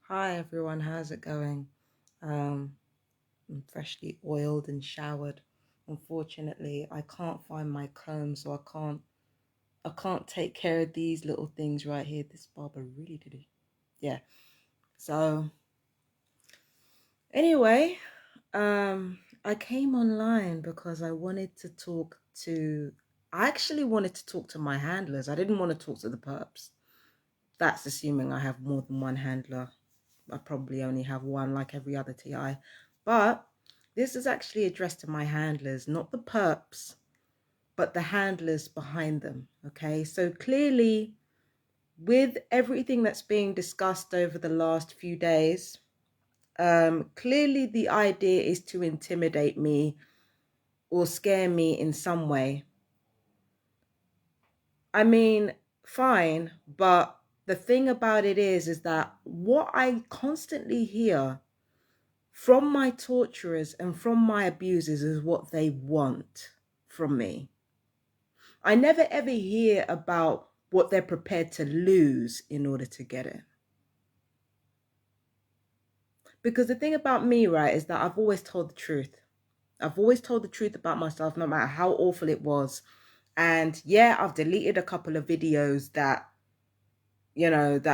Hi everyone, how's it going? Um, I'm freshly oiled and showered. Unfortunately, I can't find my comb, so I can't take care of these little things right here. This barber really did it. Yeah. So anyway, I came online because I actually wanted to talk to my handlers. I didn't want to talk to the perps. That's assuming I have more than one handler. I probably only have one like every other TI. But this is actually addressed to my handlers, not the perps, but the handlers behind them. Okay, so clearly, with everything that's being discussed over the last few days, clearly the idea is to intimidate me or scare me in some way. I mean, fine, but the thing about it is that what I constantly hear from my torturers and from my abusers is what they want from me. I never ever hear about what they're prepared to lose in order to get it. Because the thing about me, right, is that I've always told the truth. I've always told the truth about myself, no matter how awful it was. And yeah, I've deleted a couple of videos that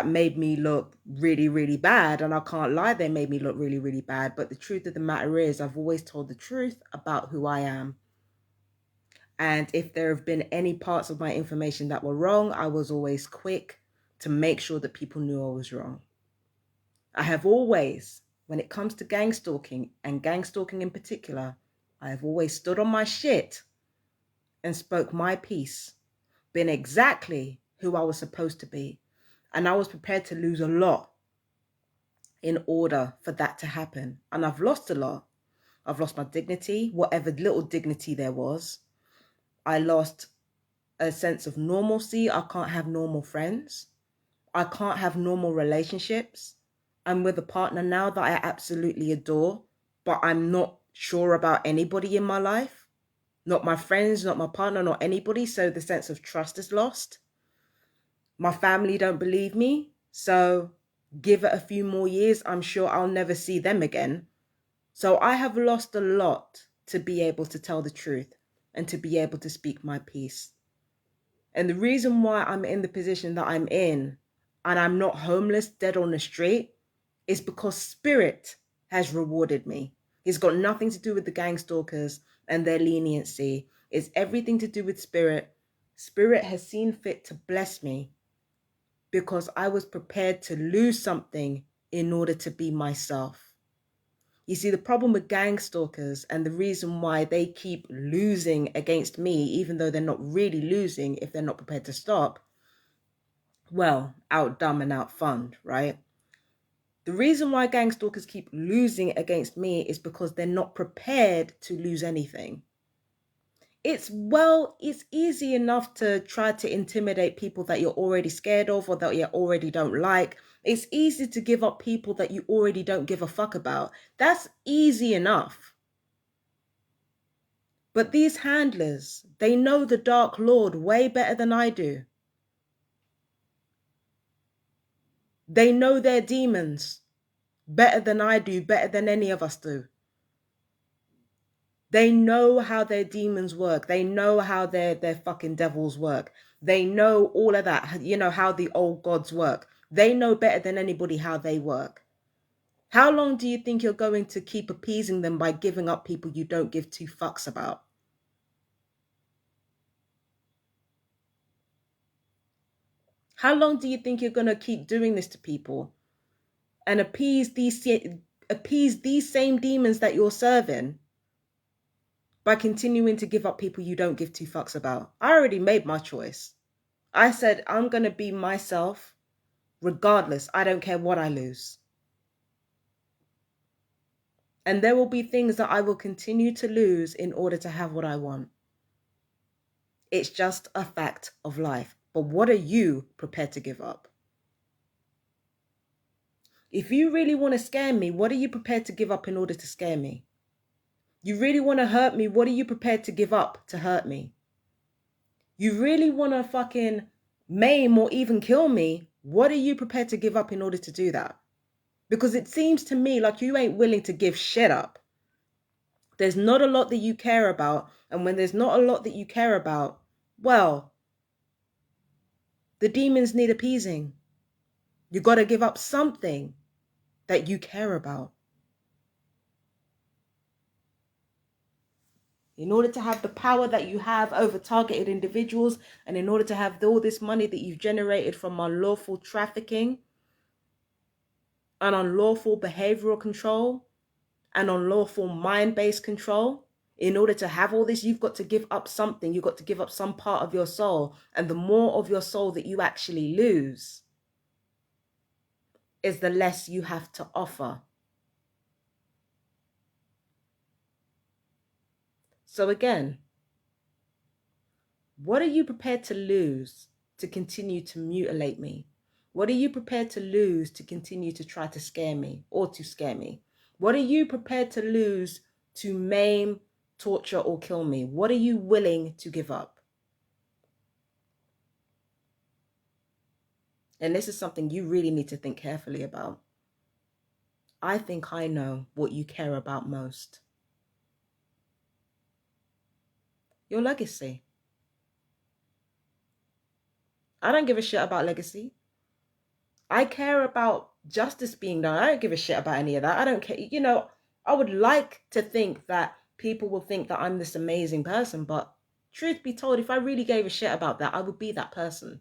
made me look really, really bad. And I can't lie, they made me look really, really bad. But the truth of the matter is, I've always told the truth about who I am. And if there have been any parts of my information that were wrong, I was always quick to make sure that people knew I was wrong. I have always, when it comes to gang stalking and gang stalking in particular, I have always stood on my shit and spoke my piece, been exactly who I was supposed to be. And I was prepared to lose a lot in order for that to happen. And I've lost a lot. I've lost my dignity, whatever little dignity there was. I lost a sense of normalcy. I can't have normal friends. I can't have normal relationships. I'm with a partner now that I absolutely adore, but I'm not sure about anybody in my life. Not my friends, not my partner, not anybody. So the sense of trust is lost. My family don't believe me. So give it a few more years. I'm sure I'll never see them again. So I have lost a lot to be able to tell the truth and to be able to speak my piece. And the reason why I'm in the position that I'm in and I'm not homeless, dead on the street, is because spirit has rewarded me. It's got nothing to do with the gang stalkers and their leniency. It's everything to do with spirit. Spirit has seen fit to bless me because I was prepared to lose something in order to be myself. You see, the problem with gang stalkers and the reason why they keep losing against me, even though they're not really losing if they're not prepared to stop, well, out dumb and out fund, right? The reason why gang stalkers keep losing against me is because they're not prepared to lose anything. It's easy enough to try to intimidate people that you're already scared of or that you already don't like. It's easy to give up people that you already don't give a fuck about. That's easy enough. But these handlers, they know the Dark Lord way better than I do. They know their demons better than I do, better than any of us do. They know how their demons work. They know how their fucking devils work. They know all of that, how the old gods work. They know better than anybody how they work. How long do you think you're going to keep appeasing them by giving up people you don't give two fucks about? How long do you think you're going to keep doing this to people and appease these same demons that you're serving by continuing to give up people you don't give two fucks about? I already made my choice. I said I'm going to be myself regardless. I don't care what I lose. And there will be things that I will continue to lose in order to have what I want. It's just a fact of life. But what are you prepared to give up? If you really want to scare me, what are you prepared to give up in order to scare me? You really want to hurt me, what are you prepared to give up to hurt me? You really want to fucking maim or even kill me, what are you prepared to give up in order to do that? Because it seems to me like you ain't willing to give shit up. There's not a lot that you care about. And when there's not a lot that you care about, well, the demons need appeasing. You got to give up something that you care about. In order to have the power that you have over targeted individuals, and in order to have all this money that you've generated from unlawful trafficking and unlawful behavioral control and unlawful mind-based control, in order to have all this, you've got to give up something. You've got to give up some part of your soul. And the more of your soul that you actually lose is the less you have to offer. So again, what are you prepared to lose to continue to mutilate me? What are you prepared to lose to continue to try to scare me or to scare me? What are you prepared to lose to maim, torture, or kill me? What are you willing to give up? And this is something you really need to think carefully about. I think I know what you care about most. Your legacy. I don't give a shit about legacy. I care about justice being done. I don't give a shit about any of that. I don't care. You know, I would like to think that people will think that I'm this amazing person, but truth be told, if I really gave a shit about that, I would be that person.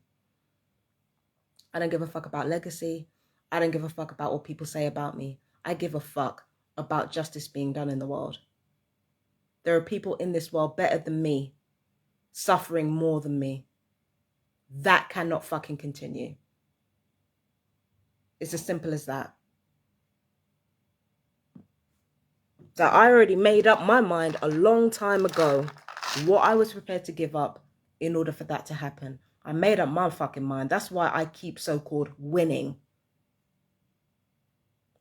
I don't give a fuck about legacy. I don't give a fuck about what people say about me. I give a fuck about justice being done in the world. There are people in this world better than me, suffering more than me. That cannot fucking continue. It's as simple as that. So I already made up my mind a long time ago what I was prepared to give up in order for that to happen. I made up my fucking mind. That's why I keep so-called winning.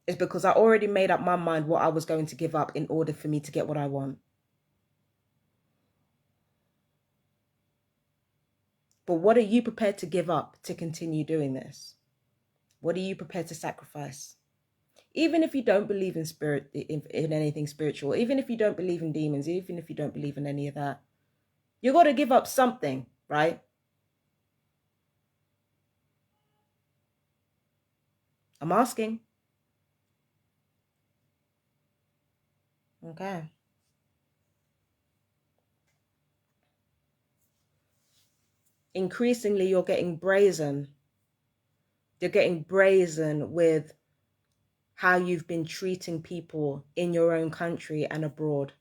It's because I already made up my mind what I was going to give up in order for me to get what I want. But what are you prepared to give up to continue doing this? What are you prepared to sacrifice? Even if you don't believe in spirit, in anything spiritual, even if you don't believe in demons, even if you don't believe in any of that, you got to give up something, right? I'm asking. Okay. Increasingly, you're getting brazen. You're getting brazen with how you've been treating people in your own country and abroad.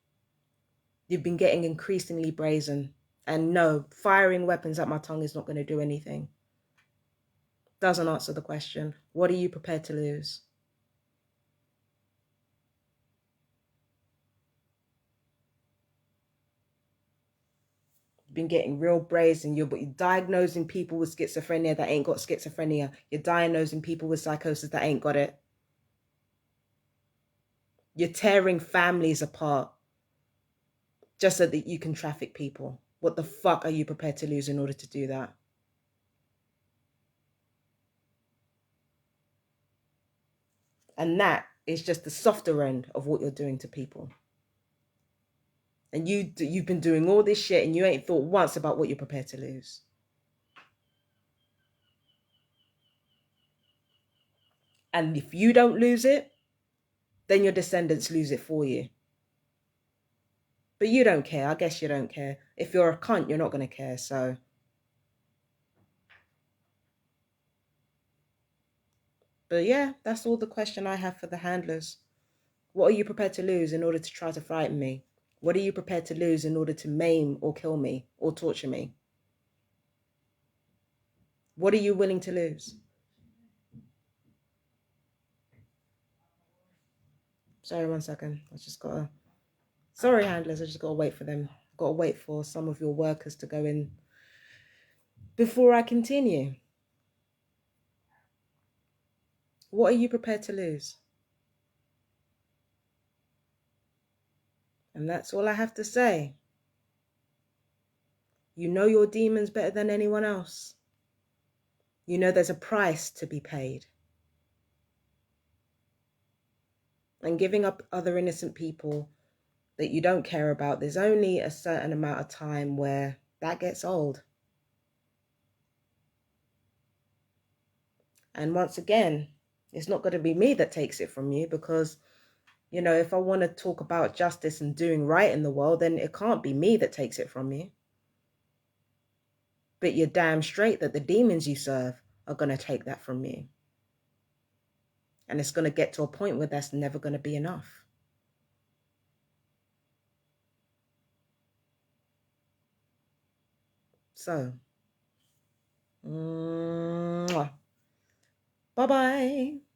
You've been getting increasingly brazen. And no, firing weapons at my tongue is not going to do anything. Doesn't answer the question. What are you prepared to lose? You've been getting real brazen. You're diagnosing people with schizophrenia that ain't got schizophrenia. You're diagnosing people with psychosis that ain't got it. You're tearing families apart just so that you can traffic people. What the fuck are you prepared to lose in order to do that? And that is just the softer end of what you're doing to people. And you've been doing all this shit and you ain't thought once about what you're prepared to lose. And if you don't lose it, then your descendants lose it for you. But you don't care. I guess you don't care. If you're a cunt, you're not going to care. So, but yeah, that's all the question I have for the handlers. What are you prepared to lose in order to try to frighten me? What are you prepared to lose in order to maim or kill me or torture me? What are you willing to lose? Sorry, 1 second. I just gotta. Sorry, handlers. I just gotta wait for them. Gotta wait for some of your workers to go in before I continue. What are you prepared to lose? And that's all I have to say. You know your demons better than anyone else. You know there's a price to be paid. and giving up other innocent people that you don't care about, there's only a certain amount of time where that gets old. And once again, it's not going to be me that takes it from you, because, you know, if I want to talk about justice and doing right in the world, then it can't be me that takes it from you. But you're damn straight that the demons you serve are going to take that from you. And it's going to get to a point where that's never going to be enough. So, bye-bye.